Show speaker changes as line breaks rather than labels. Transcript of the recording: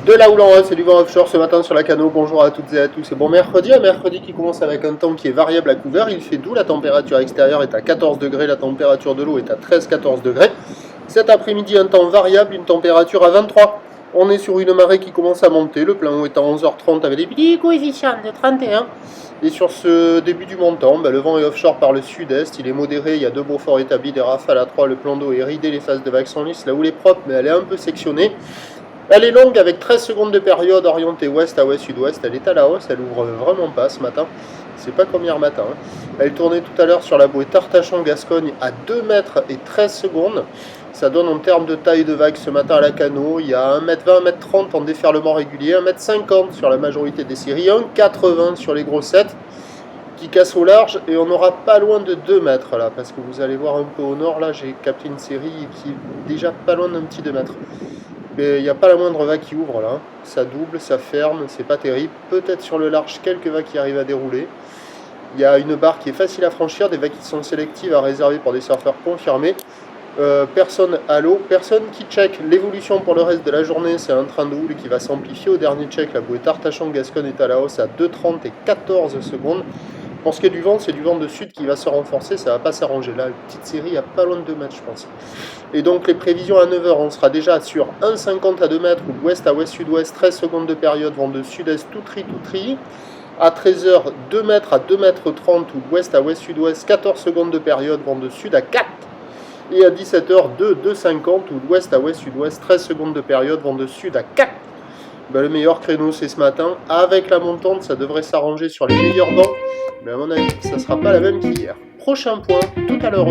De là où l'on reste, c'est du vent offshore ce matin sur la Cano. Bonjour à toutes et à tous. C'est bon mercredi, un mercredi qui commence avec un temps qui est variable à couvert. Il fait doux, la température extérieure est à 14 degrés, la température de l'eau est à 13-14 degrés. Cet après-midi, un temps variable, une température à 23. On est sur une marée qui commence à monter. Le plein eau est à 11h30 avec des petits coefficients de 31. Et sur ce début du montant, le vent est offshore par le sud-est. Il est modéré, il y a deux beaux forts établis, des rafales à 3. Le plan d'eau est ridé, les phases de vagues sont lisses. La houle est propre, mais elle est un peu sectionnée. Elle est longue avec 13 secondes de période orientée ouest à ouest-sud-ouest. Elle est à la hausse, elle ouvre vraiment pas ce matin. C'est pas comme hier matin. Elle tournait tout à l'heure sur la bouée Tartachon-Gascogne à 2 mètres et 13 secondes. Ça donne en termes de taille de vague ce matin à la Cano. Il y a 1m20, 1m30 en déferlement régulier, 1m50 sur la majorité des séries, 1m80 sur les grossettes qui cassent au large. Et on n'aura pas loin de 2 mètres là, parce que vous allez voir un peu au nord, là j'ai capté une série qui est déjà pas loin d'un petit 2 mètres. Mais il n'y a pas la moindre vague qui ouvre là, ça double, ça ferme, c'est pas terrible. Peut-être sur le large quelques vagues qui arrivent à dérouler. Il y a une barre qui est facile à franchir, des vagues qui sont sélectives à réserver pour des surfeurs confirmés. Personne à l'eau, personne qui check l'évolution pour le reste de la journée. C'est un train de houle qui va s'amplifier au dernier check. La bouée Tartachon-Gascogne est à la hausse à 2,30 et 14 secondes. Pour ce qui est du vent, c'est du vent de sud qui va se renforcer, ça ne va pas s'arranger. Là, une petite série, il y a pas loin de 2 mètres, je pense. Et donc, les prévisions à 9h, on sera déjà sur 1,50 à 2 mètres, ou d'ouest à ouest-sud-ouest, 13 secondes de période, vent de sud-est tout tri. À 13h, 2 mètres à 2 mètres 30, ou d'ouest à ouest-sud-ouest, 14 secondes de période, vent de sud à 4. Et à 17h, 2,50, ou d'ouest à ouest-sud-ouest, 13 secondes de période, vent de sud à 4. Le meilleur créneau, c'est ce matin. Avec la montante, ça devrait s'arranger sur les meilleurs bancs. Mais à mon avis, ça ne sera pas la même qu'hier. Prochain point, tout à l'heure.